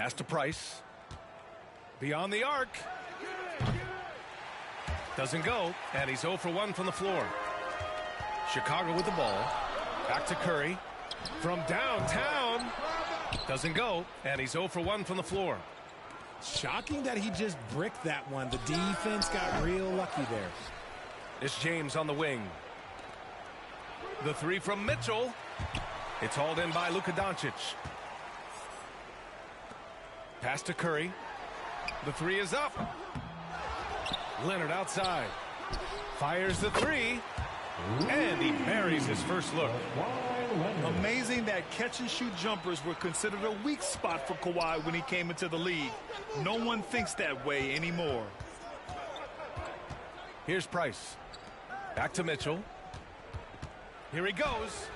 Pass to Price. Beyond the arc. Doesn't go, and he's 0 for 1 from the floor. Chicago with the ball. Back to Curry. From downtown. Doesn't go, and he's 0 for 1 from the floor. Shocking that he just bricked that one. The defense got real lucky there. It's James on the wing. The three from Mitchell. It's hauled in by Luka Doncic. Pass to Curry. The three is up. Leonard outside. Fires the three. And he buries his first look. Amazing that catch-and-shoot jumpers were considered a weak spot for Kawhi when he came into the league. No one thinks that way anymore. Here's Price. Back to Mitchell. Here he goes.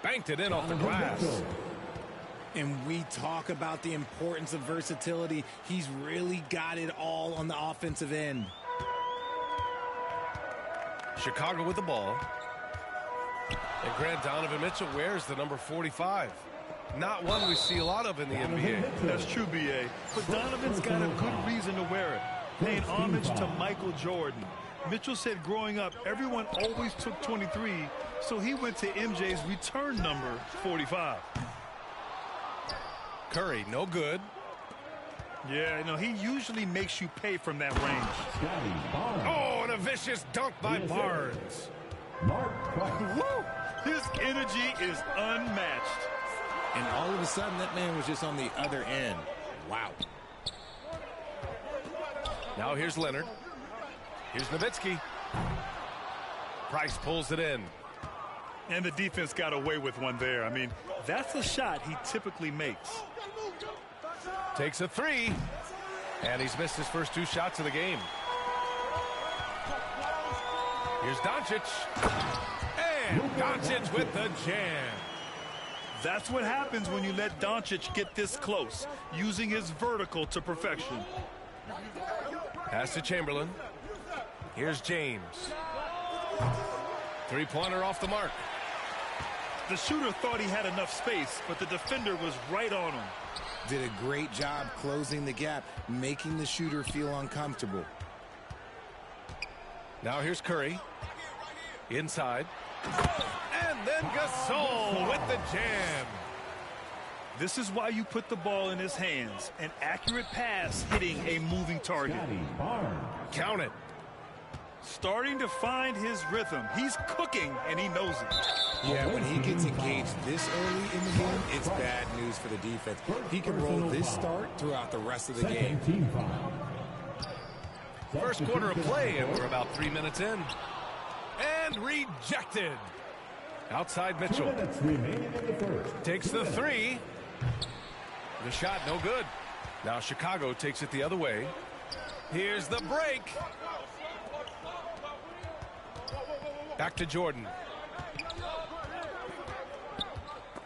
Banked it in off the glass. And we talk about the importance of versatility. He's really got it all on the offensive end. Chicago with the ball. And Grant Donovan Mitchell wears the number 45. Not one we see a lot of in the NBA. That's true, B.A. But Donovan's got a good reason to wear it. Paying homage to Michael Jordan. Mitchell said growing up, everyone always took 23, so he went to MJ's return number, 45. Curry, no good. Yeah, you know, he usually makes you pay from that range. Oh, and a vicious dunk by Barnes. Woo! His energy is unmatched. And all of a sudden, that man was just on the other end. Wow. Now here's Leonard. Here's Nowitzki. Price pulls it in. And the defense got away with one there. I mean, that's a shot he typically makes. Takes a three. And he's missed his first 2 shots of the game. Here's Doncic. And Doncic with the jam. That's what happens when you let Doncic get this close, using his vertical to perfection. Pass to Chamberlain. Here's James. Three-pointer off the mark. The shooter thought he had enough space, but the defender was right on him. Did a great job closing the gap, making the shooter feel uncomfortable. Now here's Curry. Inside. And then Gasol with the jam. This is why you put the ball in his hands. An accurate pass hitting a moving target. Count it. Starting to find his rhythm. He's cooking, and he knows it. Yeah, when he gets engaged this early in the game, it's bad news for the defense. He can roll this start throughout the rest of the game. First quarter of play, and we're about 3 minutes in. And rejected. Outside Mitchell. Takes the three. The shot no good. Now Chicago takes it the other way. Here's the break. Back to Jordan.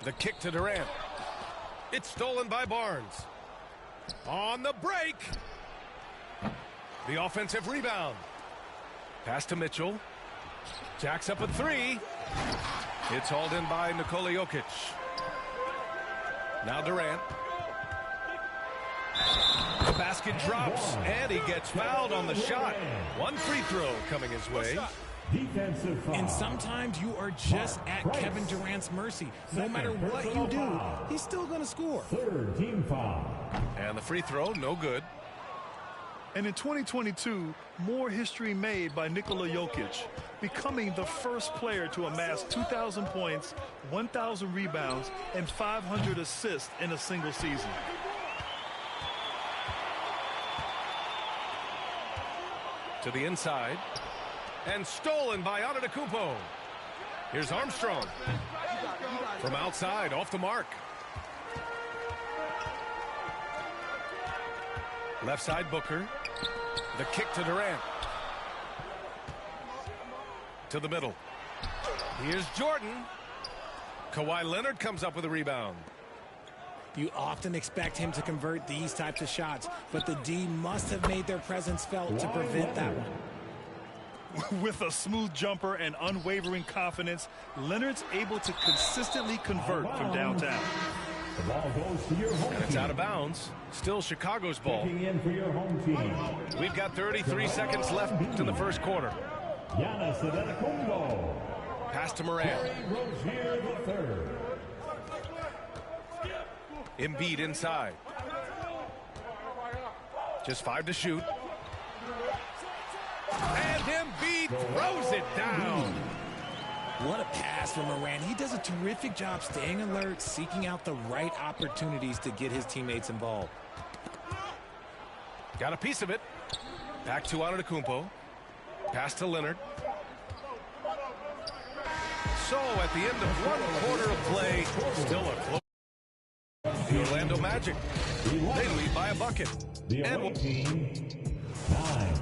The kick to Durant. It's stolen by Barnes. On the break. The offensive rebound. Pass to Mitchell. Jacks up a three. It's hauled in by Nikola Jokic. Now Durant. The basket drops, and he gets fouled on the shot. One free throw coming his way. And sometimes you are just at Kevin Durant's mercy. No matter what you do, he's still going to score. Third team foul. And the free throw, no good. And in 2022, more history made by Nikola Jokic, becoming the first player to amass 2,000 points, 1,000 rebounds, and 500 assists in a single season. To the inside. And stolen by Antetokounmpo. Here's Armstrong. From outside, off the mark. Left side, Booker. The kick to Durant. To the middle. Here's Jordan. Kawhi Leonard comes up with a rebound. You often expect him to convert these types of shots, but the D must have made their presence felt to prevent that one. With a smooth jumper and unwavering confidence, Leonard's able to consistently convert from downtown. The ball goes to your home And it's team. out of bounds. Still Chicago's ball. Checking in for your home team. We've got 33 seconds left in the first quarter. Giannis Antetokounmpo. Pass to Morant. Terry Rozier III. Embiid inside. Just 5 to shoot. And Embiid throws it down. What a pass from Morant. He does a terrific job staying alert, seeking out the right opportunities to get his teammates involved. Got a piece of it. Back to Antetokounmpo. Pass to Leonard. So at the end of one quarter of play, still a close. The Orlando Magic. They lead by a bucket. The away team, 9.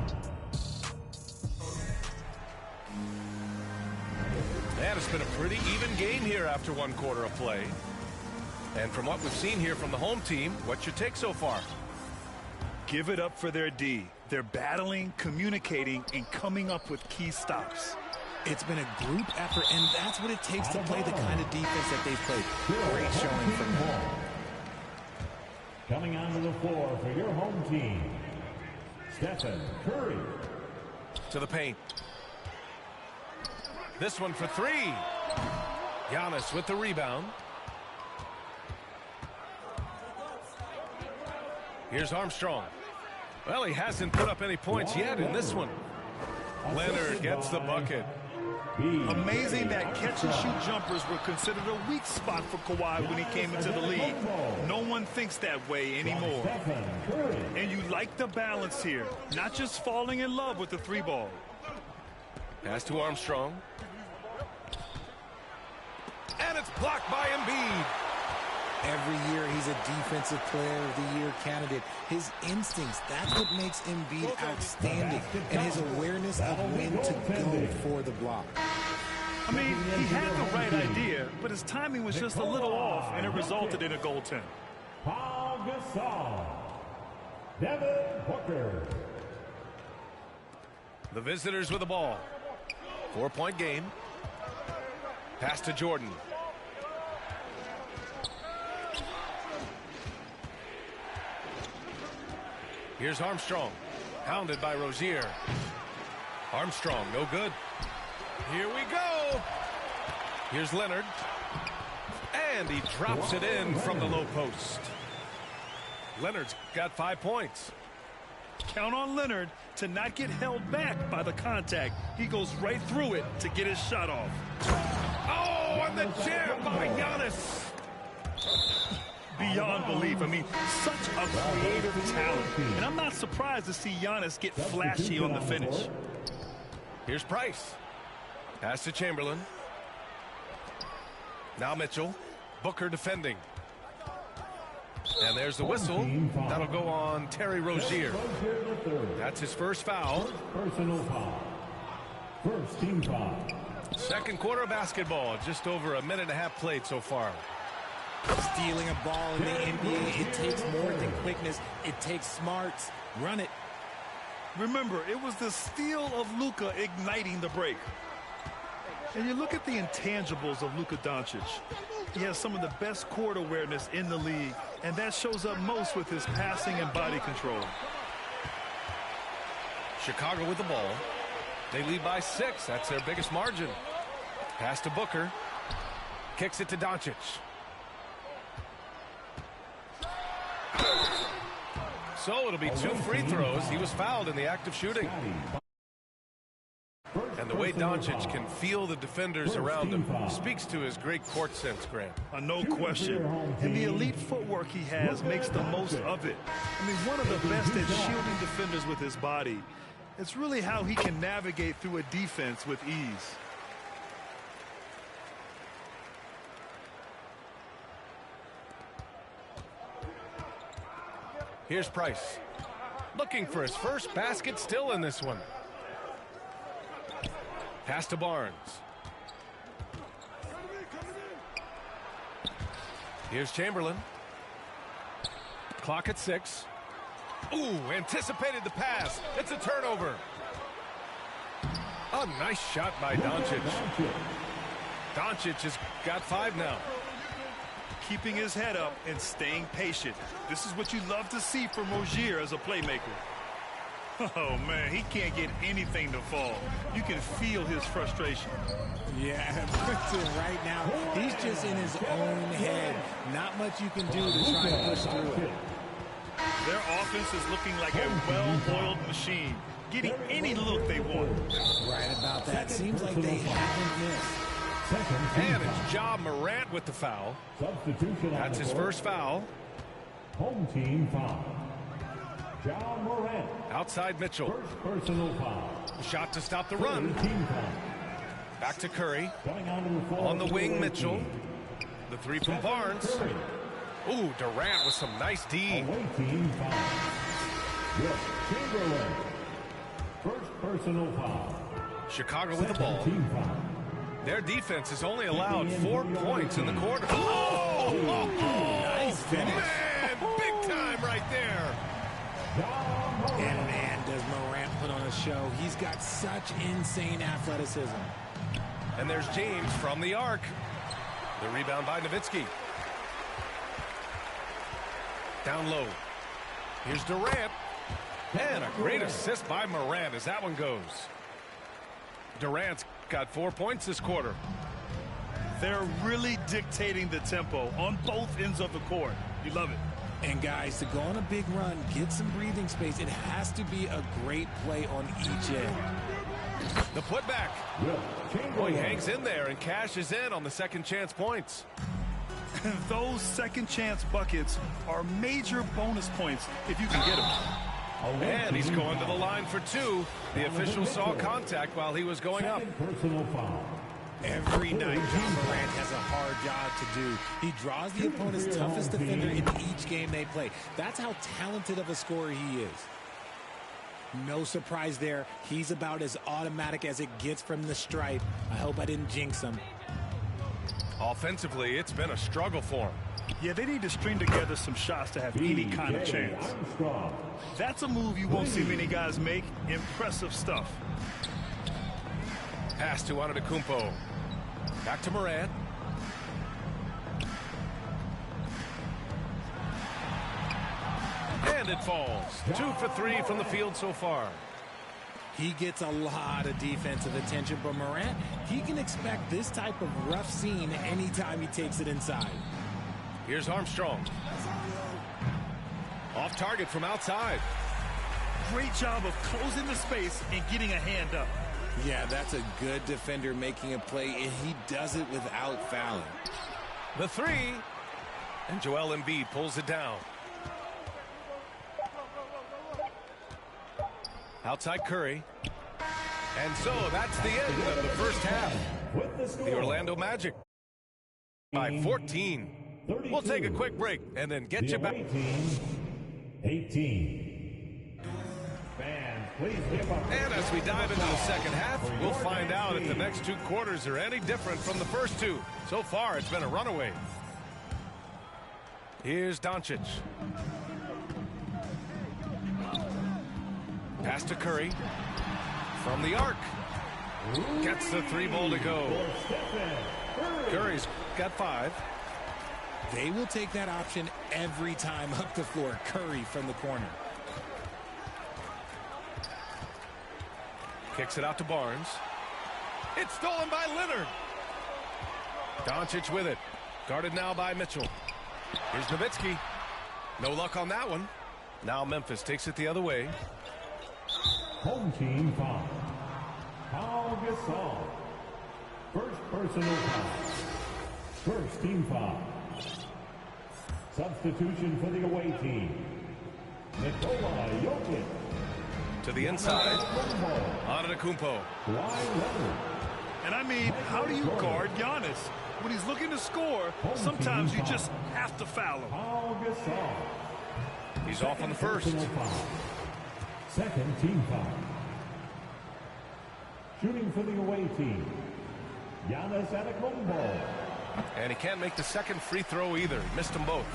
And it's been a pretty even game here after one quarter of play. And from what we've seen here from the home team, what's your take so far? Give it up for their D. They're battling, communicating, and coming up with key stops. It's been a group effort, and that's what it takes to play the kind of defense that they've played. Great showing from them. Coming onto the floor for your home team, Stephen Curry. To the paint. This one for 3. Giannis with the rebound. Here's Armstrong. Well, he hasn't put up any points yet in this one. Leonard gets the bucket. Amazing that catch-and-shoot jumpers were considered a weak spot for Kawhi when he came into the league. No one thinks that way anymore. And you like the balance here, not just falling in love with the 3-ball. Pass to Armstrong. And it's blocked by Embiid. Every year he's a defensive player of the year candidate. His instincts, that's what makes Embiid outstanding. And his awareness of when to go for the block. I mean, he had the right idea, but his timing was just a little off, and it resulted in a goaltend. Paul Gasol. Devin Booker. The visitors with the ball. 4-point game. Pass to Jordan. Here's Armstrong. Pounded by Rozier. Armstrong, no good. Here we go. Here's Leonard. And he drops it in from the low post. Leonard's got 5 points. Count on Leonard to not get held back by the contact. He goes right through it to get his shot off. Oh, and the jam by Giannis. Beyond belief. I mean, such a creative talent. And I'm not surprised to see Giannis get flashy on the finish. Here's Price. Pass to Chamberlain. Now Mitchell. Booker defending. And there's the whistle. That'll go on Terry Rozier. That's his first foul. Personal foul. First team foul. Second quarter basketball. Just over a minute and a half played so far. Stealing a ball in the NBA, it takes more than quickness. It takes smarts. Run it. Remember, it was the steal of Luka igniting the break. And you look at the intangibles of Luka Doncic. He has some of the best court awareness in the league, and that shows up most with his passing and body control. Chicago with the ball. They lead by 6. That's their biggest margin. Pass to Booker. Kicks it to Doncic. So it'll be 2 free throws. He was fouled in the act of shooting. And the way Doncic can feel the defenders around him speaks to his great court sense, Grant. No question. And the elite footwork he has makes the most of it. I mean, one of the best at shielding defenders with his body. It's really how he can navigate through a defense with ease. Here's Price. Looking for his first basket, still in this one. Pass to Barnes. Here's Chamberlain. Clock at 6. Ooh, anticipated the pass. It's a turnover. A nice shot by Doncic. Doncic has got 5 now. keeping his head up and staying patient. This is what you love to see from Rozier as a playmaker. Oh, man, he can't get anything to fall. You can feel his frustration. Yeah, Britton right now, he's just in his own head. Not much you can do to try and push through it. Their offense is looking like a well-oiled machine, getting any look they want. Right about that. Seems like they haven't missed. And it's Ja Morant with the foul. That's his first foul. Home team foul. Ja Morant. Outside Mitchell. First personal foul. Shot to stop the run. Team foul. Back to Curry. Coming onto the floor On the wing, for Mitchell. team. The three from Barnes. Curry. Ooh, Durant with some nice D. Away team foul. Wilt Chamberlain. First personal foul. Chicago with the ball. Team foul. Their defense has only allowed 4 points in the quarter. Oh, Nice finish. man, big time right there. And man, does Morant put on a show. He's got such insane athleticism. And there's James from the arc. The rebound by Nowitzki. Down low. Here's Durant. And a great assist by Morant as that one goes. Durant's got 4 points this quarter. They're really dictating the tempo on both ends of the court. You love it. And guys, to go on a big run, get some breathing space, it has to be a great play on each end. The putback. Oh, he hangs in there and cashes in on the second chance points. Those second chance buckets are major bonus points if you can get them. And he's going to the line for 2. The official saw contact while he was going up. Personal foul. Every night, Ja Morant has a hard job to do. He draws the opponent's toughest defender in each game they play. That's how talented of a scorer he is. No surprise there. He's about as automatic as it gets from the stripe. I hope I didn't jinx him. Offensively, it's been a struggle for him. Yeah, they need to string together some shots to have any kind of chance. That's a move you won't see many guys make. Impressive stuff. Pass to Antetokounmpo. Back to Morant. And it falls. 2 for 3 from the field so far. He gets a lot of defensive attention, but Morant, he can expect this type of rough scene anytime he takes it inside. Here's Armstrong. Off target from outside. Great job of closing the space and getting a hand up. Yeah, that's a good defender making a play, and he does it without fouling. The 3. And Joel Embiid pulls it down. Outside Curry. And so that's the end of the first half. The Orlando Magic by 14. We'll take a quick break and then get you back. 18. Fans, please give up. And as we dive into the second half, we'll find out if the next 2 quarters are any different from the first 2. So far, it's been a runaway. Here's Doncic. Pass to Curry. From the arc. Gets the 3-ball to go. Curry's got 5. They will take that option every time up the floor. Curry from the corner. Kicks it out to Barnes. It's stolen by Leonard. Doncic with it. Guarded now by Mitchell. Here's Nowitzki. No luck on that one. Now Memphis takes it the other way. Home team foul. Pau Gasol. First personal foul. First team foul. Substitution for the away team. Nikola Jokic. To the inside. Antetokounmpo. And I mean, how do you guard Giannis? When he's looking to score, sometimes you just have to foul him. Pau Gasol. He's off on the first. Second team foul. Shooting for the away team. Giannis Antetokounmpo. And he can't make the second free throw either. Missed them both.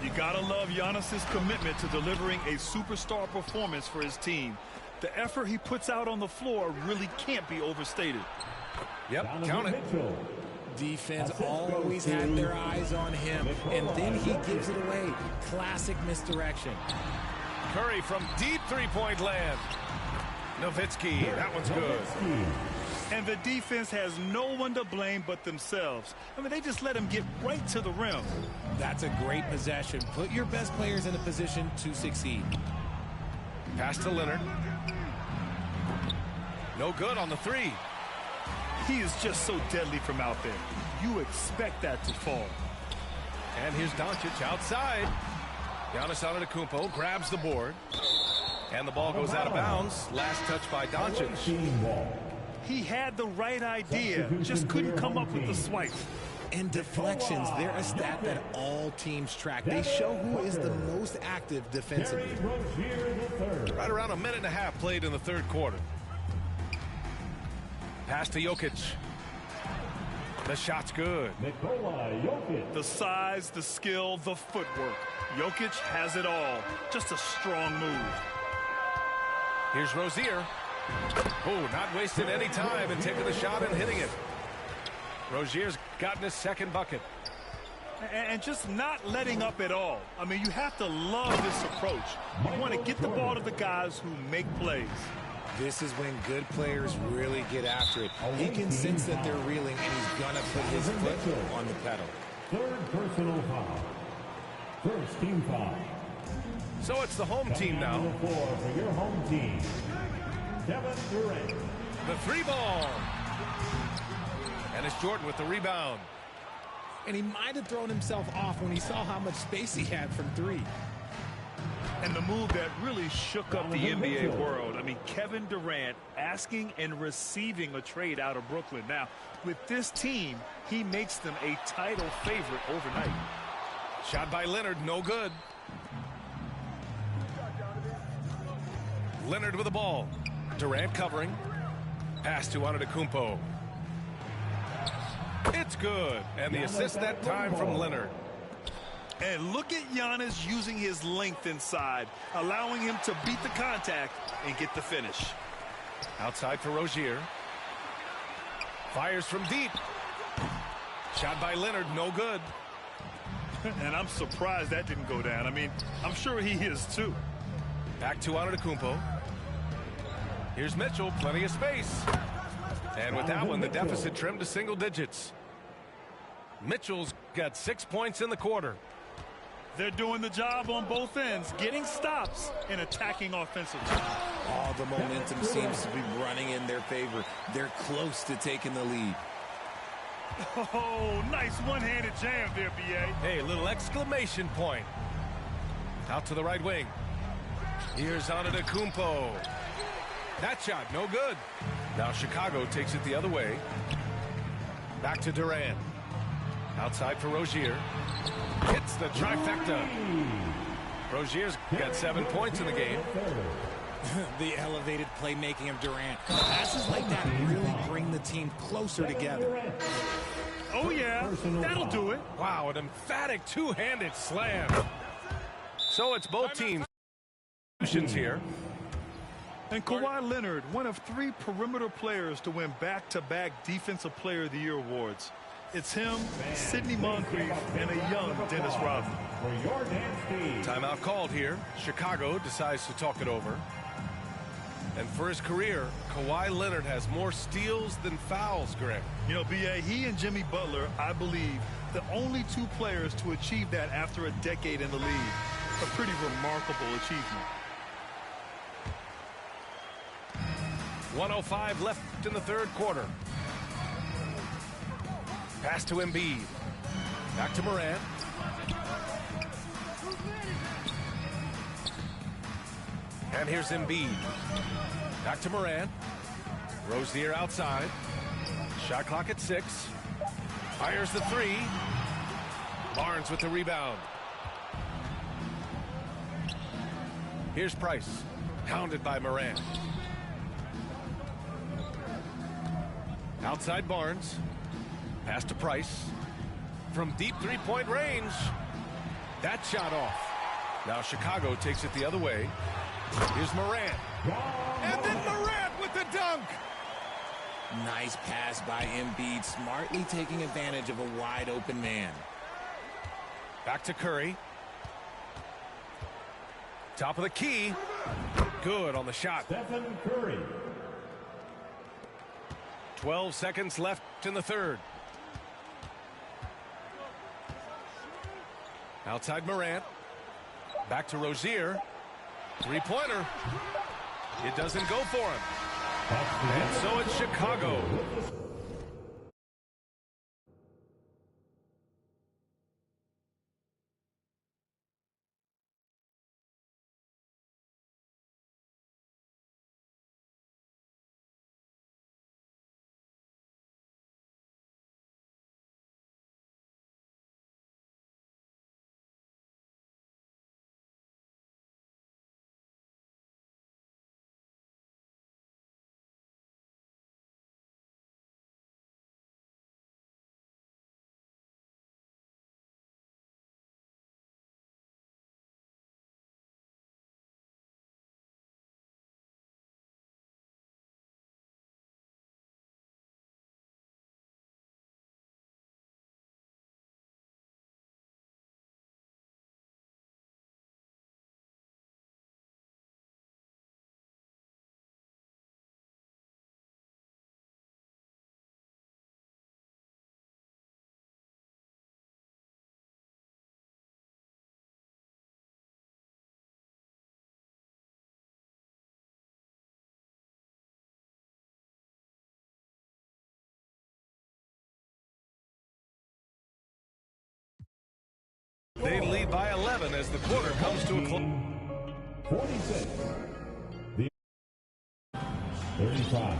You gotta love Giannis's commitment to delivering a superstar performance for his team. The effort he puts out on the floor really can't be overstated. Yep, Donovan count it. Mitchell. Defense always had their eyes on him, and then he gives it away. Classic misdirection. Curry from deep three-point land. Nowitzki, that one's good. And the defense has no one to blame but themselves. I mean, they just let him get right to the rim. That's a great possession. Put your best players in a position to succeed. Pass to Leonard. No good on the three. He is just so deadly from out there. You expect that to fall. And here's Doncic outside. Giannis Antetokounmpo grabs the board. And the ball goes out of bounds. Last touch by Doncic. He had the right idea, just couldn't come up with the swipe. And deflections, they're a stat that all teams track. They show who is the most active defensively. Right around a minute and a half played in the third quarter. Pass to Jokic. The shot's good. The size, the skill, the footwork. Jokic has it all. Just a strong move. Here's Rozier. Oh, not wasting any time and taking the shot and hitting it. Rozier's gotten his second bucket. And just not letting up at all. I mean, you have to love this approach. You want to get the ball to the guys who make plays. This is when good players really get after it. He can sense that they're reeling, and he's going to put his foot on the pedal. Third personal foul. First team foul. So it's the home team now. For your home team, Kevin Durant. The three ball. And it's Jordan with the rebound. And he might have thrown himself off when he saw how much space he had from three. And the move that really shook up the NBA world. I mean, Kevin Durant asking and receiving a trade out of Brooklyn. Now, with this team, he makes them a title favorite overnight. Shot by Leonard, no good. Leonard with the ball. Durant covering. Pass to Antetokounmpo. It's good. And the assist that time from Leonard. And look at Giannis using his length inside, allowing him to beat the contact and get the finish. Outside for Rozier. Fires from deep. Shot by Leonard, no good. And I'm surprised that didn't go down. I mean, I'm sure he is too. Back to Antetokounmpo. Here's Mitchell, plenty of space. And with that one, the deficit trimmed to single digits. Mitchell's got 6 points in the quarter. They're doing the job on both ends, getting stops and attacking offensively. All the momentum seems to be running in their favor. They're close to taking the lead. Oh, nice one-handed jam there, B.A. Hey, a little exclamation point. Out to the right wing. Here's Antetokounmpo. That shot, no good. Now Chicago takes it the other way. Back to Durant. Outside for Rozier. Hits the trifecta. Rozier's got 7 points in the game. The elevated playmaking of Durant. Passes like that really bring the team closer together. Oh, yeah, that'll do it. Wow, an emphatic two-handed slam. So it's both teams here. And Kawhi Leonard, one of 3 perimeter players to win back-to-back Defensive Player of the Year awards. It's him, Sidney Moncrief, and a young Dennis Rodman. Timeout called here. Chicago decides to talk it over. And for his career, Kawhi Leonard has more steals than fouls, Greg. You know, B.A., he and Jimmy Butler, I believe, the only 2 players to achieve that after a decade in the league. A pretty remarkable achievement. 1:05 left in the third quarter. Pass to Embiid. Back to Morant. And here's Embiid. Back to Morant. Rozier outside. Shot clock at 6. Fires the 3. Barnes with the rebound. Here's Price. Pounded by Morant. Outside Barnes. Pass to Price. From deep three-point range. That shot off. Now Chicago takes it the other way. Here's Morant. And then Morant with the dunk. Nice pass by Embiid, smartly taking advantage of a wide open man. Back to Curry. Top of the key. Good on the shot. Stephen Curry. 12 seconds left in the third. Outside Morant. Back to Rozier. Three-pointer. It doesn't go for him. And so it's Chicago. They lead by 11 as the quarter comes to a close. 46. 35.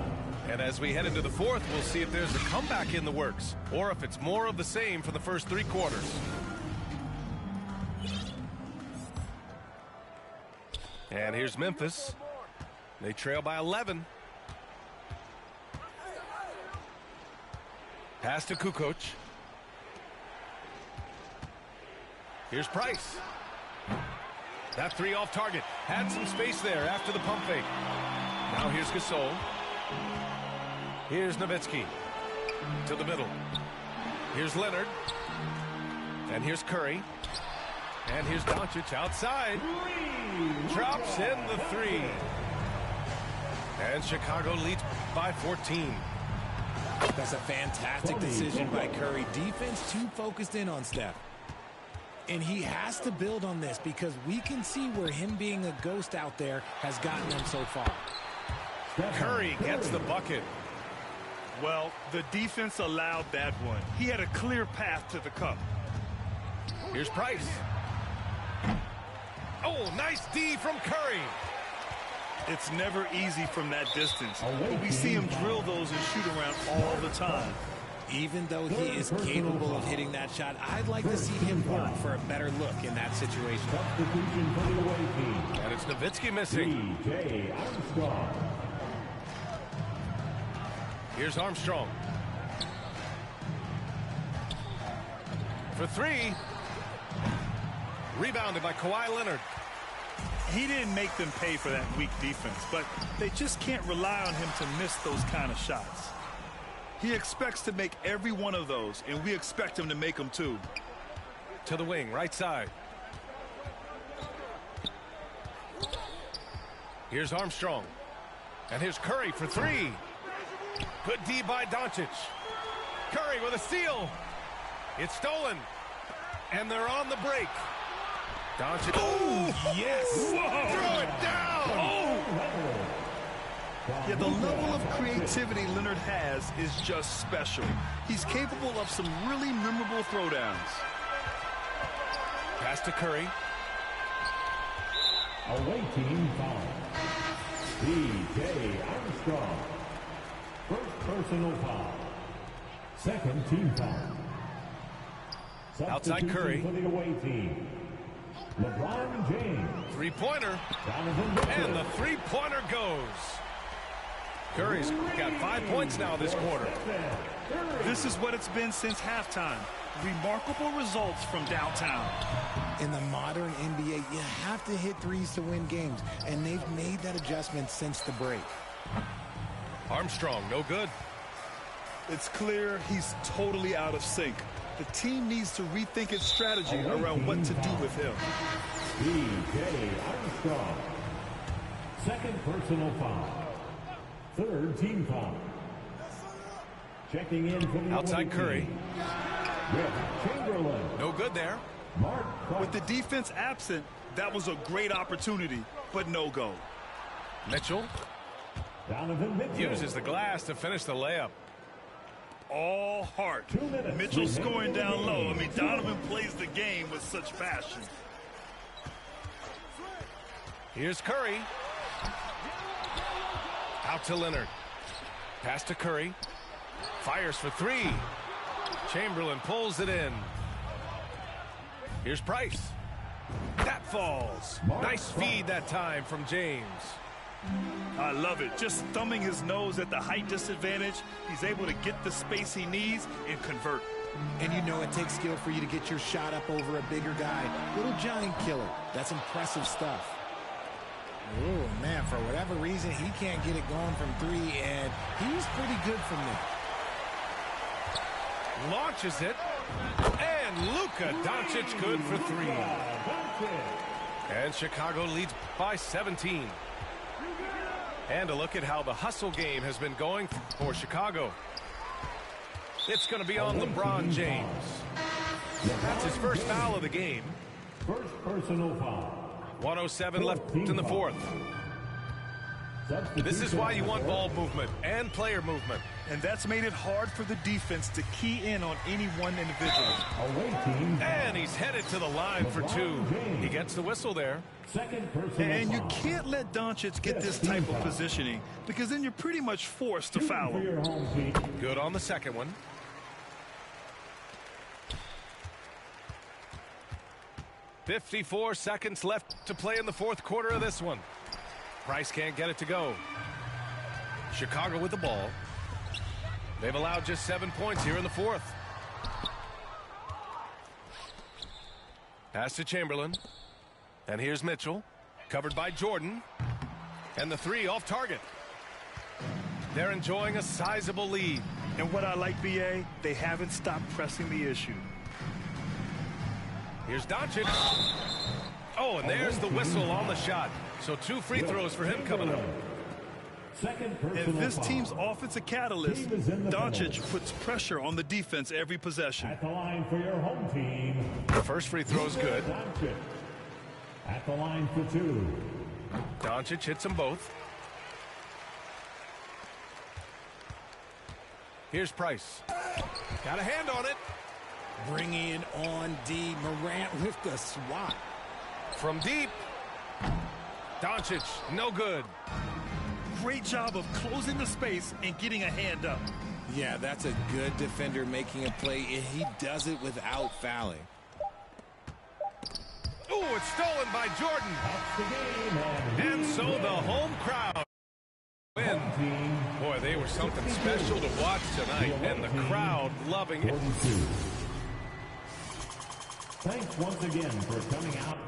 And as we head into the fourth, we'll see if there's a comeback in the works or if it's more of the same for the first three quarters. And here's Memphis. They trail by 11. Pass to Kukoc. Here's Price. That three off target. Had some space there after the pump fake. Now here's Gasol. Here's Nowitzki. To the middle. Here's Leonard. And here's Curry. And here's Doncic outside. Drops in the three. And Chicago leads by 14. That's a fantastic decision by Curry. Defense too focused in on Steph. And he has to build on this because we can see where him being a ghost out there has gotten them so far. Curry gets the bucket. Well, the defense allowed that one. He had a clear path to the cup. Here's Price. Oh, nice D from Curry. It's never easy from that distance, but we see him drill those and shoot around all the time. Even though he is capable of hitting that shot, I'd like to see him work for a better look in that situation. And it's Nowitzki missing. T.J. Armstrong. Here's Armstrong. For three. Rebounded by Kawhi Leonard. He didn't make them pay for that weak defense, but they just can't rely on him to miss those kind of shots. He expects to make every one of those, and we expect him to make them too. To the wing, right side. Here's Armstrong. And here's Curry for three. Good D by Doncic. Curry with a steal. It's stolen. And they're on the break. Doncic. Oh, yes. Whoa. Throw it down. Oh. Yeah, the level of creativity Leonard has is just special. He's capable of some really memorable throwdowns. Pass to Curry. Away team foul. T.J. Armstrong. First personal foul. Second team foul. Outside Curry. For the away team. LeBron James. Three-pointer. Donovan Mitchell. And the three-pointer goes. Curry's got 5 points now this quarter. This is what it's been since halftime. Remarkable results from downtown. In the modern NBA, you have to hit threes to win games, and they've made that adjustment since the break. Armstrong, no good. It's clear he's totally out of sync. The team needs to rethink its strategy around what to do with him. B.J. Armstrong. Second personal foul. Third team foul. Checking in for the Outside Curry. Wilt Chamberlain. No good there. Mark Price. With the defense absent, that was a great opportunity, but no go. Mitchell Donovan Mitchell. uses the glass to finish the layup. All heart. 2 minutes Mitchell remaining. scoring down low. I mean, Donovan plays the game with such passion. Here's Curry. Out to Leonard. Pass to Curry. Fires for three. Chamberlain pulls it in. Here's Price. That falls. Nice feed that time from James. I love it. Just thumbing his nose at the height disadvantage, he's able to get the space he needs and convert. And you know it takes skill for you to get your shot up over a bigger guy. Little giant killer. That's impressive stuff. Oh, man, for whatever reason, he can't get it going from three, and he's pretty good from there. Launches it. And Luka Doncic good for three. And Chicago leads by 17. And a look at how the hustle game has been going for Chicago. It's going to be on LeBron James. That's his first foul of the game. First personal foul. 107 left in the fourth. This is why you want ball movement and player movement. And that's made it hard for the defense to key in on any one individual. Away team. And he's headed to the line for two. He gets the whistle there. Second personal And you foul. can't let Doncic get this type of positioning because then you're pretty much forced to foul For him. your home team. Good on the second one. $54 left to play in the fourth quarter of this one. Price can't get it to go. Chicago with the ball. They've allowed just 7 points here in the fourth. Pass to Chamberlain. And here's Mitchell. Covered by Jordan. And the three off target. They're enjoying a sizable lead. And what I like, B.A., they haven't stopped pressing the issue. Here's Doncic. Oh, and there's the whistle on the shot. So 2 free throws for him coming up. Second personal And this foul. team's offensive catalyst, Team is in the Doncic, penalty. puts pressure on the defense every possession. At the line for your home team. The first free throw's good. Doncic. At the line for two. Doncic hits them both. Here's Price. Got a hand on it. Bringing on D. Morant with the swat. From deep. Doncic, no good. Great job of closing the space and getting a hand up. Yeah, that's a good defender making a play, and he does it without fouling. Oh, it's stolen by Jordan. That's the game. And so the home crowd win. Team Boy, they were something special to watch tonight, and the crowd loving it. 42. Thanks once again for coming out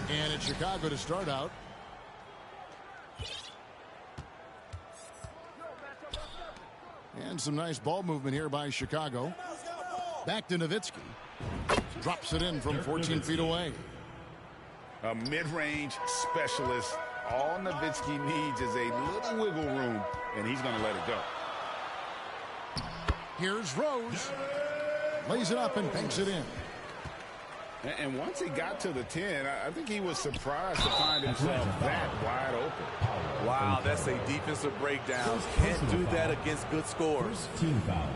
And it's Chicago to start out. And some nice ball movement here by Chicago. Back to Nowitzki. Drops it in from 14 feet away. A mid-range specialist. All Nowitzki needs is a little wiggle room, and he's going to let it go. Here's Rose. Lays it up and banks it in. And once he got to the 10, I think he was surprised to find himself that wide open. Wow, that's a defensive breakdown. Can't do that against good scores. Team foul.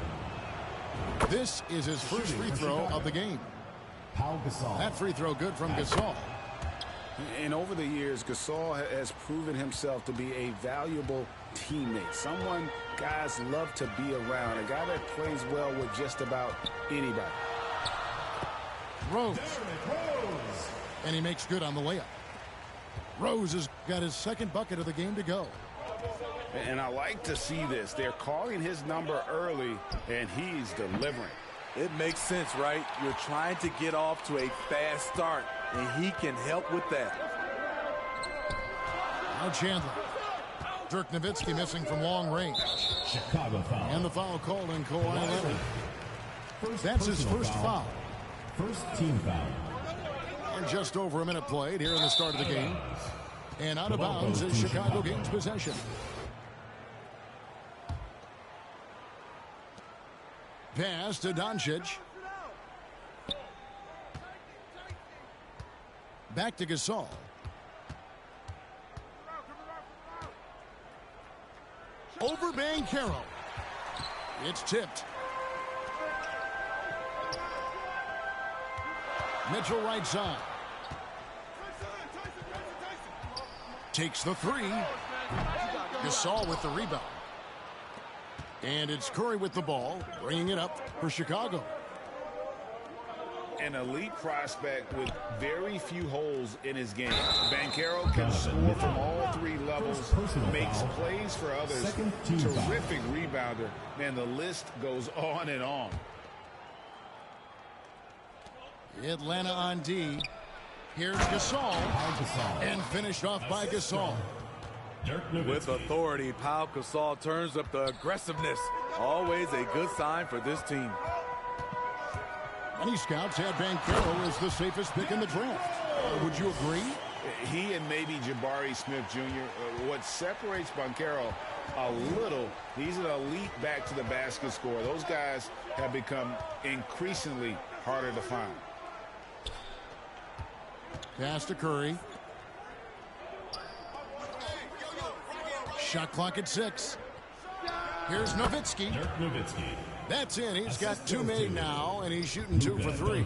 This is his first free throw of the game. Pau Gasol. That free throw good from Gasol. And over the years, Gasol has proven himself to be a valuable teammate. Someone guys love to be around. A guy that plays well with just about anybody. Rose. And he makes good on the layup. Rose has got his second bucket of the game to go. And I like to see this. They're calling his number early, and he's delivering. It makes sense, right? You're trying to get off to a fast start, and he can help with that. Now Chandler. Dirk Nowitzki missing from long range. Chicago foul. And the foul called on Kawhi Leonard. That's his first foul. First team foul. And just over a minute played here in the start of the game. And out of bounds is Chicago gains possession. Pass to Doncic. Back to Gasol. Over Banchero. It's tipped. Mitchell right side. Takes the three. Gasol with the rebound. And it's Curry with the ball, bringing it up for Chicago. An elite prospect with very few holes in his game. Banchero can score from all three levels, makes plays for others. Terrific rebounder. Man, the list goes on and on. Atlanta on D. Here's Gasol. And finished off by Gasol. With authority, Pau Gasol turns up the aggressiveness. Always a good sign for this team. Many scouts had Banchero as the safest pick in the draft. Would you agree? He and maybe Jabari Smith Jr. What separates Banchero a little, he's an elite back to the basket scorer. Those guys have become increasingly harder to find. Pass to Curry. Shot clock at 6. Here's Nowitzki. That's in. He's got 2 made now, and he's shooting 2 for 3.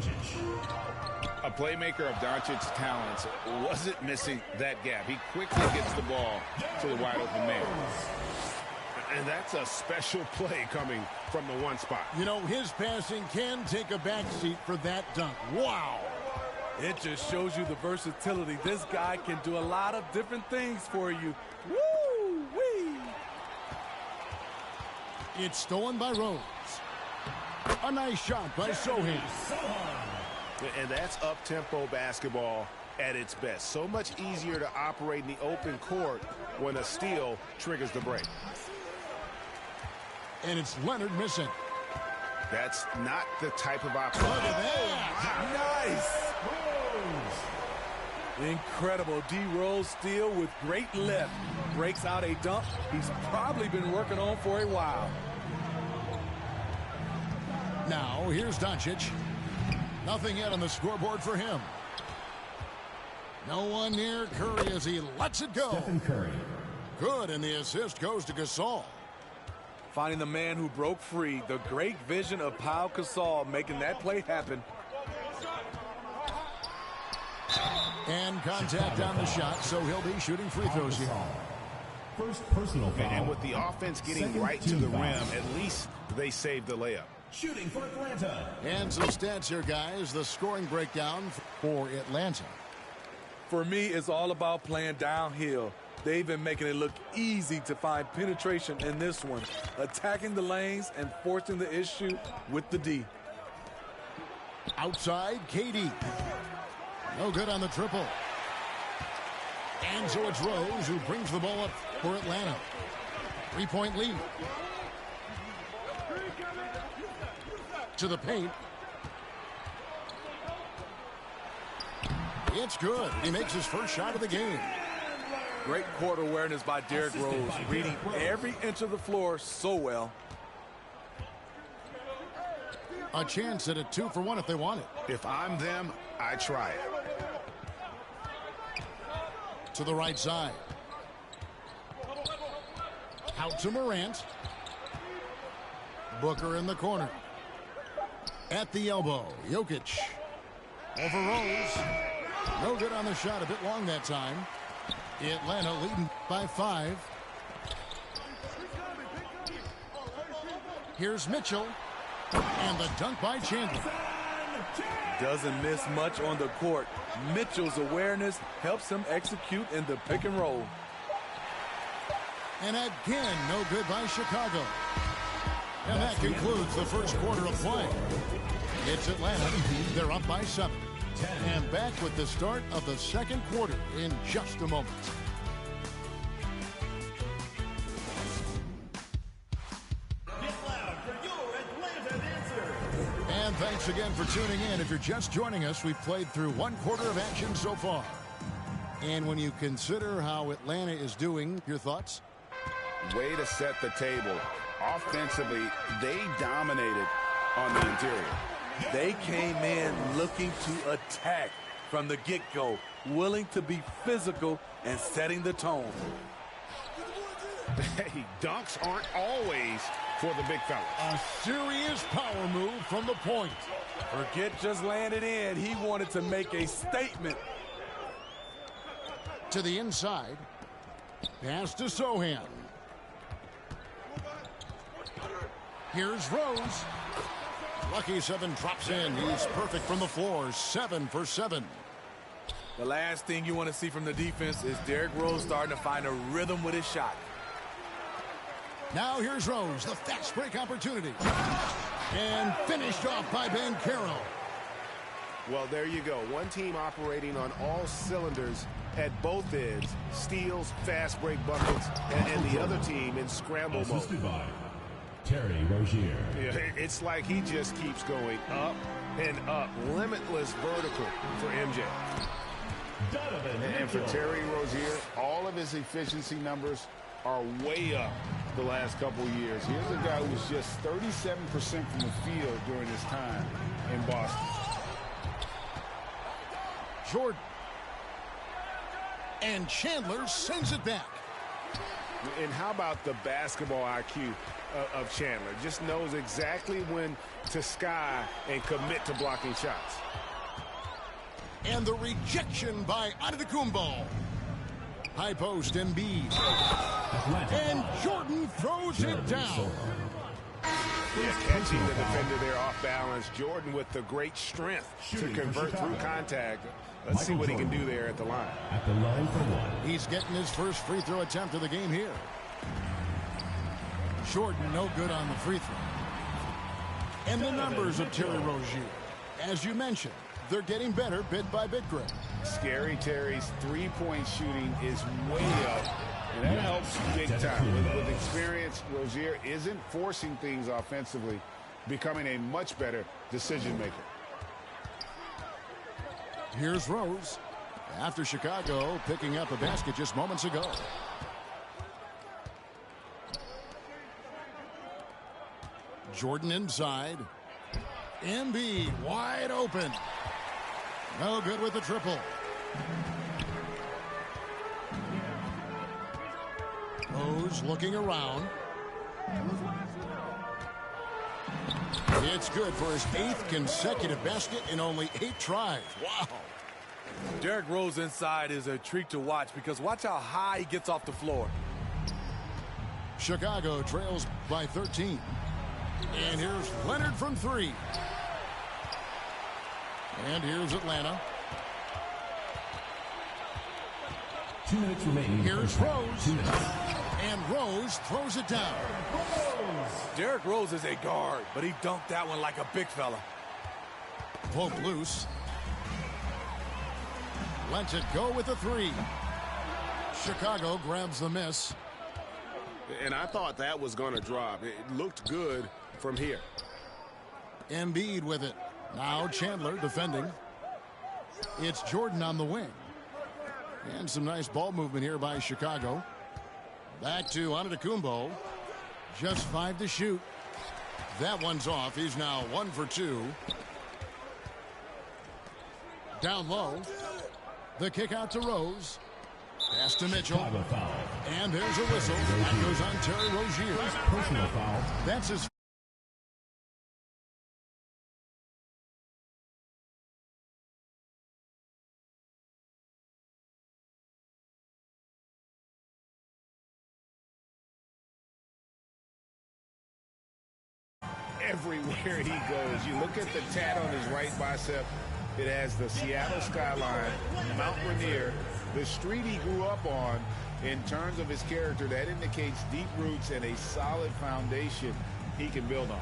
A playmaker of Doncic's talents wasn't missing that gap. He quickly gets the ball to the wide open man. And that's a special play coming from the one spot. You know, his passing can take a backseat for that dunk. Wow. It just shows you the versatility. This guy can do a lot of different things for you. Woo-wee! It's stolen by Rose. A nice shot by Sohan. And that's up-tempo basketball at its best. So much easier to operate in the open court when a steal triggers the break. And it's Leonard missing. That's not the type of operation. Look at that. Nice! Incredible D. Rose steal with great lift. Breaks out a dunk he's probably been working on for a while. Now, here's Doncic. Nothing yet on the scoreboard for him. No one near Curry as he lets it go. Stephen Curry. Good, and the assist goes to Gasol. Finding the man who broke free. The great vision of Pau Gasol making that play happen. And contact on the shot, so he'll be shooting free throws here. First personal foul. And with the offense getting right to the rim, at least they saved the layup. Shooting for Atlanta. And some stats here, guys. The scoring breakdown for Atlanta. For me, it's all about playing downhill. They've been making it look easy to find penetration in this one, attacking the lanes and forcing the issue with the D. Outside, KD. No good on the triple. And so it's Rose who brings the ball up for Atlanta. 3-point lead. To the paint. It's good. He makes his first shot of the game. Great court awareness by Derrick Rose, reading every inch of the floor so well. A chance at a 2-for-1 if they want it. If I'm them, I try it. To the right side. Out to Morant. Booker in the corner. At the elbow, Jokic. Over Rose. No good on the shot, a bit long that time. Atlanta leading by 5. Here's Mitchell. And the dunk by Chandler. Doesn't miss much on the court. Mitchell's awareness helps him execute in the pick and roll. And again, no good by Chicago. And that concludes the first quarter of play. It's Atlanta. They're up by 7. And back with the start of the second quarter in just a moment. And thanks again for tuning in. If you're just joining us, we've played through one quarter of action so far. And when you consider how Atlanta is doing, your thoughts? Way to set the table. Offensively, they dominated on the interior. They came in looking to attack from the get-go, willing to be physical and setting the tone. Hey, dunks aren't always for the big fella. A serious power move from the point. Forget just landed in. He wanted to make a statement. To the inside. Pass to Sohan. Here's Rose. Lucky 7 drops in. He's perfect from the floor. 7 for 7. The last thing you want to see from the defense is Derrick Rose starting to find a rhythm with his shot. Now here's Rose, the fast break opportunity. And finished off by Banchero. Well, there you go. One team operating on all cylinders at both ends. Steals, fast break buckets, and the other team in scramble mode. Terry Rozier. Yeah, it's like he just keeps going up and up. Limitless vertical for MJ. And for Terry Rozier, all of his efficiency numbers are way up the last couple of years. Here's a guy who was just 37% from the field during his time in Boston. Jordan. And Chandler sends it back. And how about the basketball IQ of Chandler? Just knows exactly when to sky and commit to blocking shots. And the rejection by Antetokounmpo. High post, Embiid. And Jordan throws it down. Yeah, catching the defender there off balance. Jordan with the great strength to convert through contact. Let's see what he can do there at the line. At the line for 1. He's getting his first free throw attempt of the game here. Jordan no good on the free throw. And the numbers of Terry Rozier. As you mentioned, they're getting better bit by bit, Greg. Scary Terry's three-point shooting is way up, and that helps big time. With experience, Rozier isn't forcing things offensively, becoming a much better decision maker. Here's Rose. After Chicago picking up a basket just moments ago. Jordan inside. Embiid wide open. No good with the triple. Rose looking around. It's good for his 8th consecutive basket in only 8 tries. Wow. Derrick Rose inside is a treat to watch because watch how high he gets off the floor. Chicago trails by 13. And here's Leonard from three. And here's Atlanta. 2 minutes remaining. Here's Rose. And Rose throws it down. Derrick Rose is a guard, but he dunked that one like a big fella. Poke loose. Lets it go with a three. Chicago grabs the miss. And I thought that was going to drop. It looked good from here. Embiid with it. Now Chandler defending. It's Jordan on the wing. And some nice ball movement here by Chicago. Back to Antetokounmpo. Just 5 to shoot. That one's off. He's now 1 for 2. Down low. The kick out to Rose. Pass to Mitchell. And there's a whistle. That goes on Terry Rozier. Personal foul. That's his. Everywhere he goes, you look at the tat on his right bicep. It has the Seattle skyline, Mount Rainier, the street he grew up on. In terms of his character, that indicates deep roots and a solid foundation he can build on.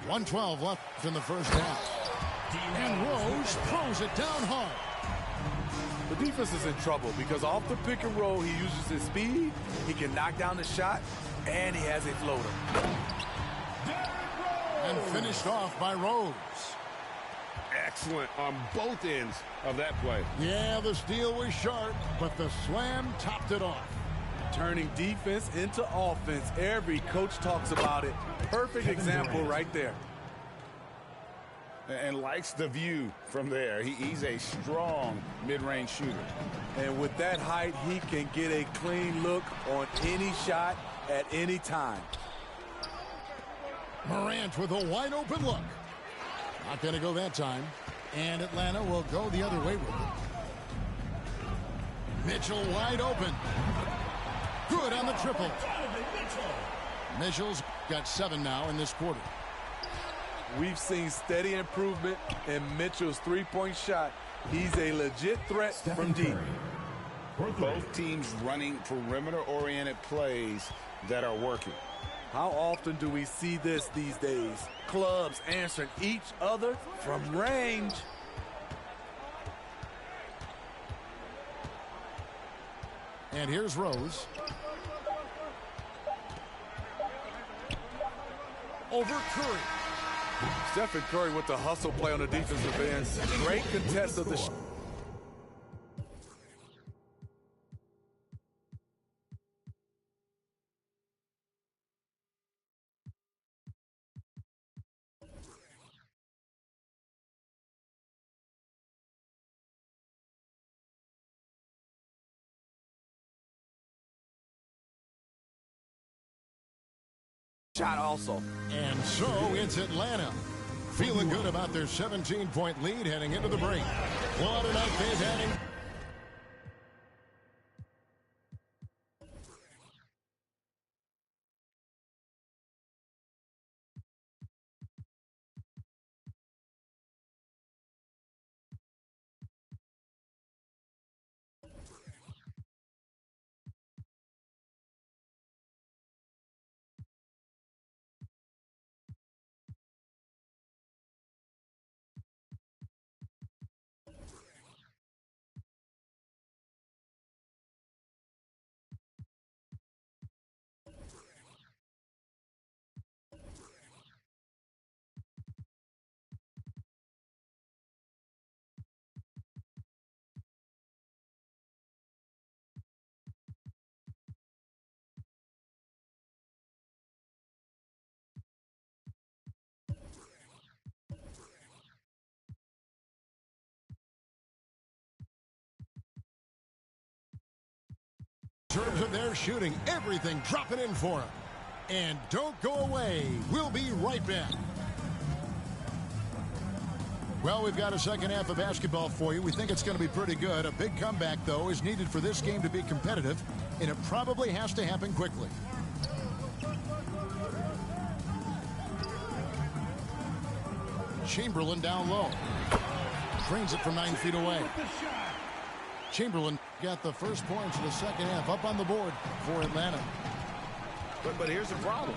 .112 left in the first half. And Rose throws it down hard. The defense is in trouble because off the pick and roll, he uses his speed, he can knock down the shot, and he has a floater. And finished off by Rose. Excellent on both ends of that play. Yeah, the steal was sharp, but the slam topped it off. Turning defense into offense. Every coach talks about it. Perfect example right there. And likes the view from there. He's a strong mid-range shooter. And with that height, he can get a clean look on any shot at any time. Morant with a wide open look. Not going to go that time. And Atlanta will go the other way with it. Mitchell wide open. Good on the triple. Mitchell's got 7 now in this quarter. We've seen steady improvement in Mitchell's three-point shot. He's a legit threat from deep. Both teams running perimeter-oriented plays that are working. How often do we see this these days? Clubs answering each other from range. And here's Rose. Over Curry. Stephen Curry with the hustle play on the defensive end. Great contest of the shot. Shot also. And so it's Atlanta. Feeling good about their 17-point lead heading into the break. What a night they've had. terms of their shooting, everything dropping in for them. And don't go away. We'll be right back. Well, we've got a second half of basketball for you. We think it's going to be pretty good. A big comeback, though, is needed for this game to be competitive, and it probably has to happen quickly. Chamberlain down low. Drains it from 9 feet away. Chamberlain got the first points of the second half up on the board for Atlanta. But here's the problem.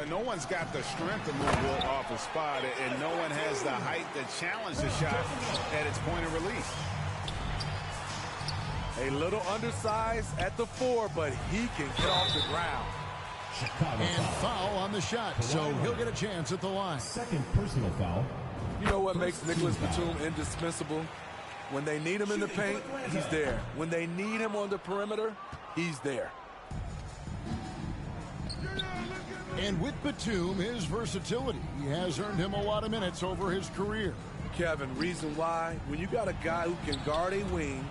No one's got the strength to move Wilt off a spot, and no one has the height to challenge the shot at its point of release. A little undersized at the 4, but he can get off the ground. And foul on the shot, so he'll get a chance at the line. Second personal foul. You know what makes Nicholas Batum indispensable? When they need him in the paint, he's there. When they need him on the perimeter, he's there. And with Batum, his versatility has earned him a lot of minutes over his career. Kevin, reason why, when you got a guy who can guard a wing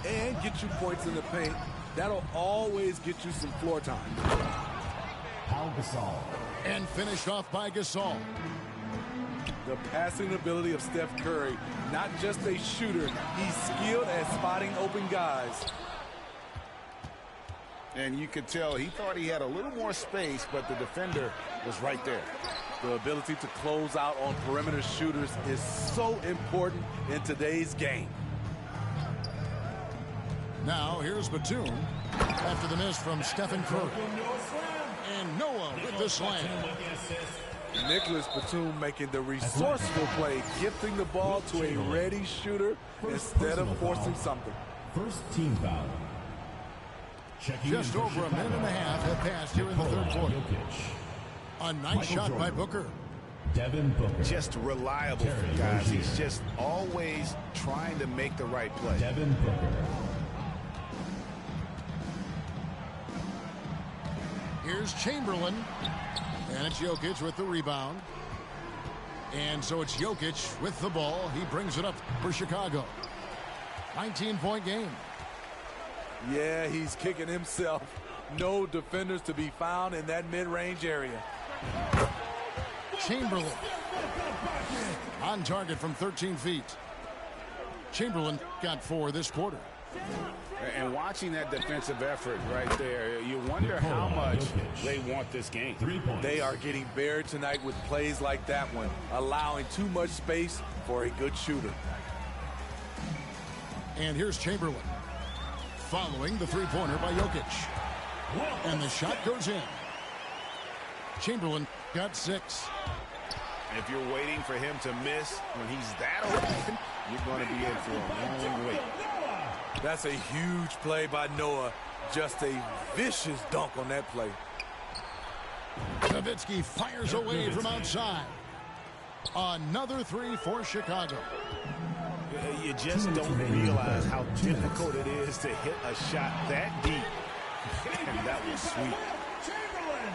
and get you points in the paint, that'll always get you some floor time. Pau Gasol. And finished off by Gasol. The passing ability of Steph Curry, not just a shooter, he's skilled at spotting open guys. And you could tell he thought he had a little more space, but the defender was right there. The ability to close out on perimeter shooters is so important in today's game. Now here's Batum after the miss from Stephen Curry. And Noah with the slam. Nicholas Batum making the resourceful play, gifting the ball to a ready shooter instead of forcing something. First team foul. Just over a minute and a half have passed here in the third quarter. A nice shot by Booker. Devin Booker. Just reliable, guys. He's just always trying to make the right play. Devin Booker. Here's Chamberlain. And it's Jokic with the rebound. And so it's Jokic with the ball. He brings it up for Chicago. 19-point game. Yeah, he's kicking himself. No defenders to be found in that mid-range area. Chamberlain on target from 13 feet. Chamberlain got 4 this quarter. And watching that defensive effort right there, you wonder how much they want this game. They are getting buried tonight with plays like that one, allowing too much space for a good shooter. And here's Chamberlain following the three-pointer by Jokic. And the shot goes in. Chamberlain got 6. If you're waiting for him to miss when he's that open, you're going to be in for a long wait. That's a huge play by Noah. Just a vicious dunk on that play. Nowitzki fires away from outside. Another 3 for Chicago. You just don't realize how difficult it is to hit a shot that deep. And that was sweet.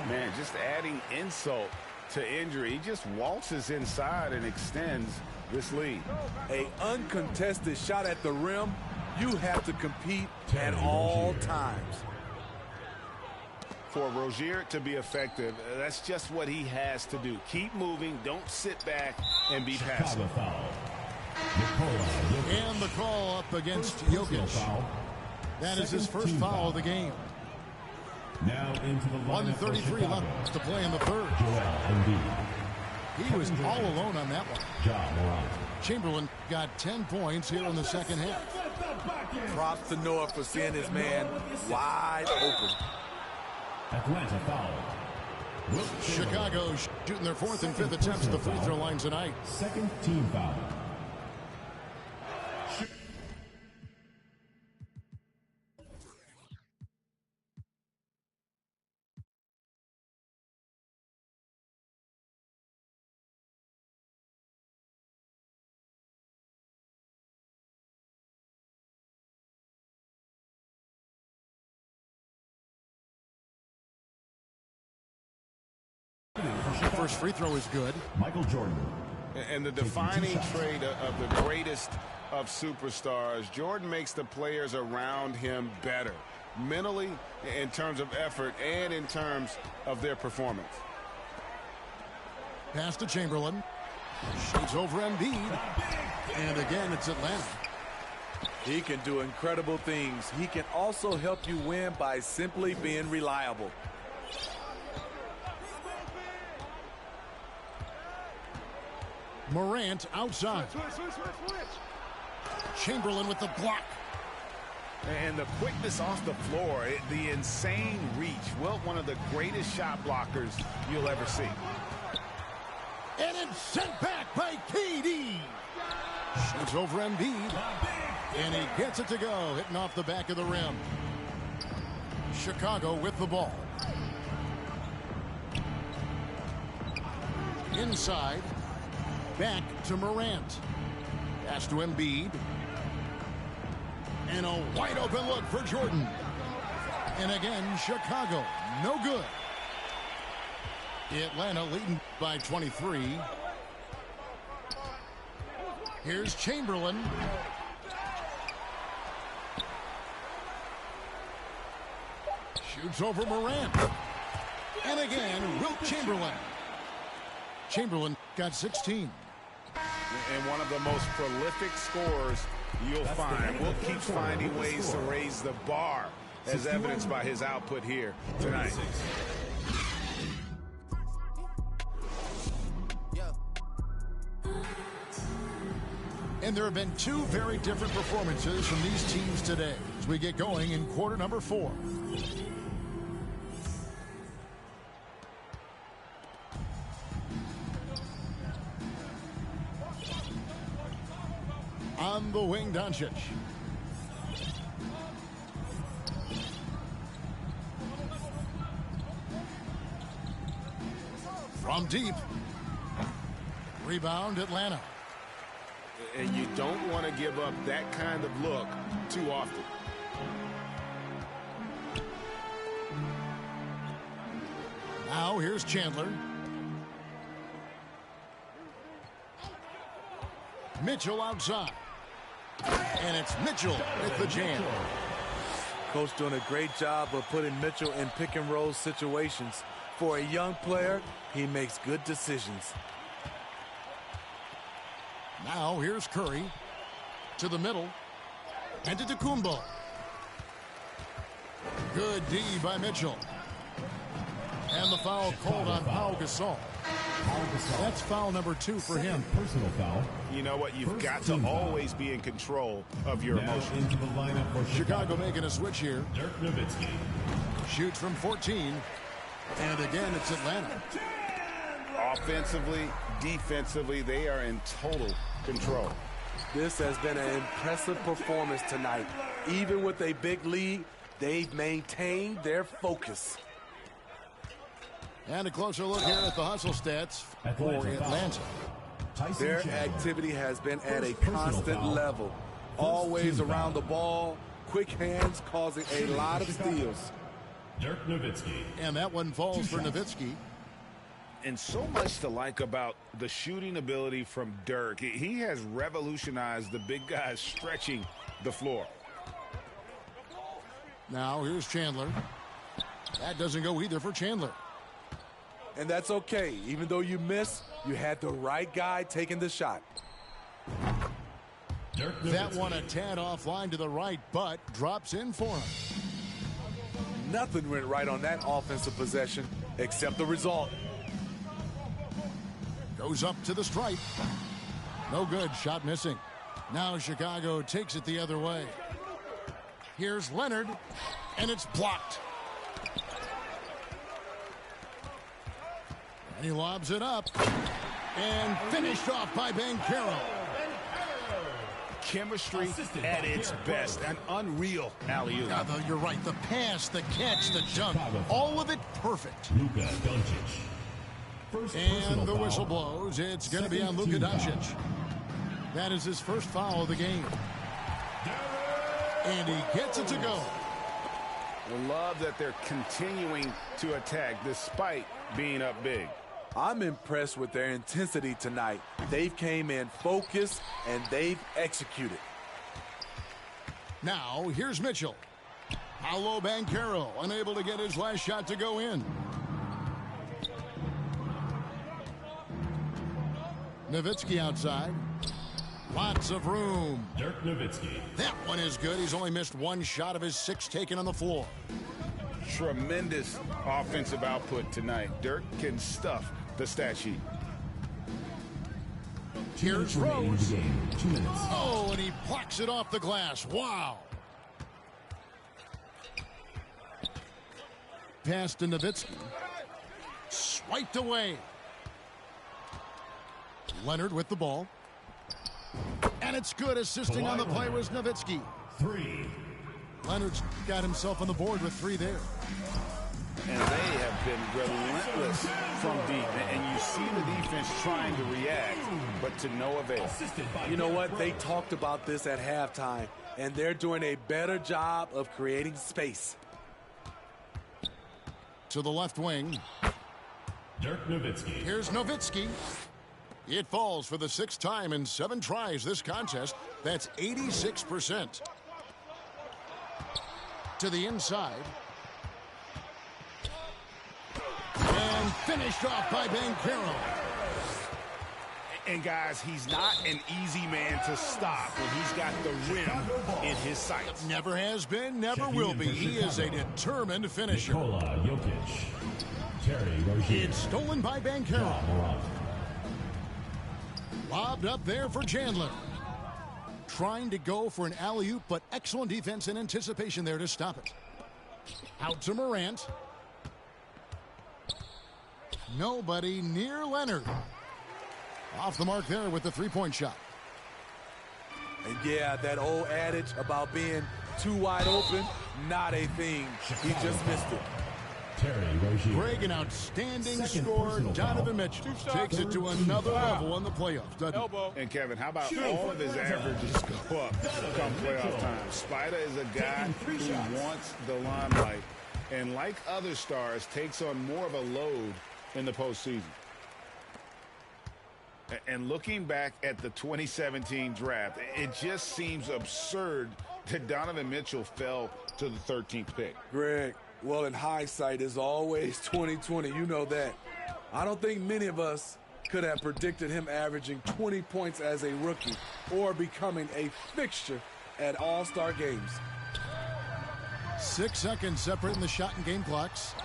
Man, just adding insult to injury. He just waltzes inside and extends this lead. An uncontested shot at the rim, you have to compete at all times. For Rozier to be effective, that's just what he has to do. Keep moving, don't sit back and be passive. And the call up against Jokic. That is his first foul of the game. Now into the 1:33 left to play in the third. He was all alone on that one. Chamberlain got 10 points here in the second half. Props to Noah for seeing his man wide open. Atlanta foul. Chicago shooting their 4th and 5th attempts at the free throw line tonight. Second team foul. First free throw is good. Michael Jordan. And the defining trait of the greatest of superstars, Jordan makes the players around him better. mentally, in terms of effort, and in terms of their performance. Pass to Chamberlain. Shoots over Embiid. And again, it's Atlanta. He can do incredible things. He can also help you win by simply being reliable. Morant outside. Chamberlain with the block. And the quickness off the floor, the insane reach. Well, one of the greatest shot blockers you'll ever see. And it's sent back by KD. Shoots over Embiid. And he gets it to go, hitting off the back of the rim. Chicago with the ball. Inside. Back to Morant. Pass to Embiid. And a wide open look for Jordan. And again, Chicago, no good. Atlanta leading by 23. Here's Chamberlain. Shoots over Morant. And again, Wilt Chamberlain. Chamberlain got 16. And one of the most prolific scorers you'll find. Wilt keeps finding ways to raise the bar, as evidenced by his output here tonight. And there have been two very different performances from these teams today as we get going in quarter number 4. On the wing, Doncic. From deep. Rebound, Atlanta. And you don't want to give up that kind of look too often. Now here's Chandler. Mitchell outside. And it's Mitchell with the jam. Coach doing a great job of putting Mitchell in pick and roll situations. For a young player, he makes good decisions. Now here's Curry to the middle and to Kumbo. Good D by Mitchell. And the foul called on Pau Gasol. That's foul number 2 for him. Personal foul. You know what? You've got to always be in control of your emotions. Into the lineup for Chicago making a switch here. Dirk Nowitzki. Shoots from 14. And again, it's Atlanta. Offensively, defensively, they are in total control. This has been an impressive performance tonight. Even with a big lead, they've maintained their focus. And a closer look here at the hustle stats for Atlanta. Their activity has been at a constant level. Always around the ball, quick hands causing a lot of steals. Dirk Nowitzki. And that one falls for Nowitzki. And so much to like about the shooting ability from Dirk. He has revolutionized the big guys stretching the floor. Now here's Chandler. That doesn't go either for Chandler. And that's okay. Even though you miss, you had the right guy taking the shot. That one a tad offline to the right, but drops in for him. Nothing went right on that offensive possession except the result. Goes up to the stripe. No good. Shot missing. Now Chicago takes it the other way. Here's Leonard, and it's blocked. And he lobs it up. And finished off by Banchero. Chemistry at its best. An unreal alley-oop. You're right. The pass, the catch, the dunk. All of it perfect. Luka Doncic. And the whistle blows. It's going to be on Luka Doncic. That is his first foul of the game. And he gets it to go. I love that they're continuing to attack despite being up big. I'm impressed with their intensity tonight. They've came in focused and they've executed. Now here's Mitchell. Paolo Banchero unable to get his last shot to go in. Nowitzki outside. Lots of room. Dirk Nowitzki. That one is good. He's only missed one shot of his 6 taken on the floor. Tremendous offensive output tonight. Dirk can stuff the stat sheet. Here's Rose. 2 minutes. Oh, and he plucks it off the glass. Wow. Pass to Nowitzki. Swiped away. Leonard with the ball. And it's good. Assisting on the play was Nowitzki. 3. Leonard's got himself on the board with 3 there. And they have been relentless from deep. And you see the defense trying to react, but to no avail. You know what? They talked about this at halftime, and they're doing a better job of creating space. To the left wing. Dirk Nowitzki. Here's Nowitzki. It falls for the 6th time in 7 tries this contest. That's 86%. To the inside. And finished off by Banchero. And guys, he's not an easy man to stop when he's got the rim in his sights. Never has been, never will be. He is a determined finisher. Nikola Jokic. Terry Rozier. It's stolen by Banchero. Lobbed up there for Chandler. Trying to go for an alley-oop, but excellent defense and anticipation there to stop it. Out to Morant. Nobody near Leonard. Off the mark there with the 3-point shot. And yeah, that old adage about being too wide open, not a thing. He just missed it. Terry Rozier. Greg, an outstanding Second scorer. personal Donovan foul. Mitchell takes it to another level in the playoffs, doesn't he? And Kevin, how about all of his averages go up come playoff time? Spider is a guy who wants the limelight, and like other stars, takes on more of a load in the postseason. And looking back at the 2017 draft, it just seems absurd that Donovan Mitchell fell to the 13th pick. Greg, well, in hindsight, is always 2020. You know that. I don't think many of us could have predicted him averaging 20 points as a rookie or becoming a fixture at all-star games. 6 seconds separating the shot and game clocks.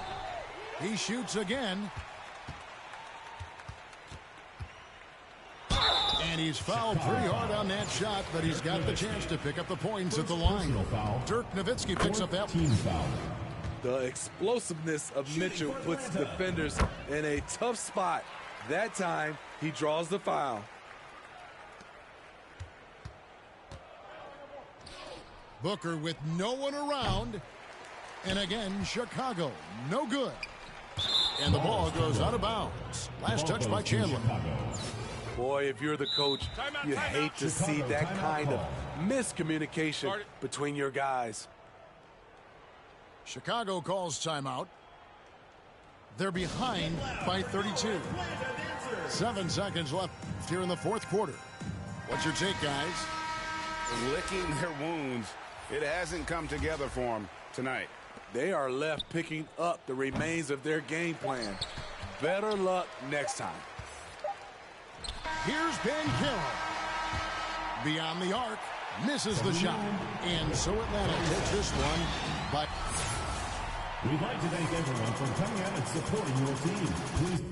He shoots again. And he's fouled pretty hard on that shot, but he's got the chance to pick up the points at the line. Dirk Nowitzki picks up that Team foul. The explosiveness of Mitchell puts defenders in a tough spot. That time, he draws the foul. Booker with no one around. And again, Chicago, no good. And the ball goes out of bounds. Last touch by Chandler. Boy, if you're the coach, you hate to see that kind of miscommunication between your guys. Chicago calls timeout. They're behind by 32. 7 seconds left here in the 4th quarter. What's your take, guys? Licking their wounds. It hasn't come together for them tonight. They are left picking up the remains of their game plan. Better luck next time. Here's Banchero. Beyond the arc. Misses the shot. And so Atlanta takes this one. But We'd like to thank everyone for coming out and supporting your team. Please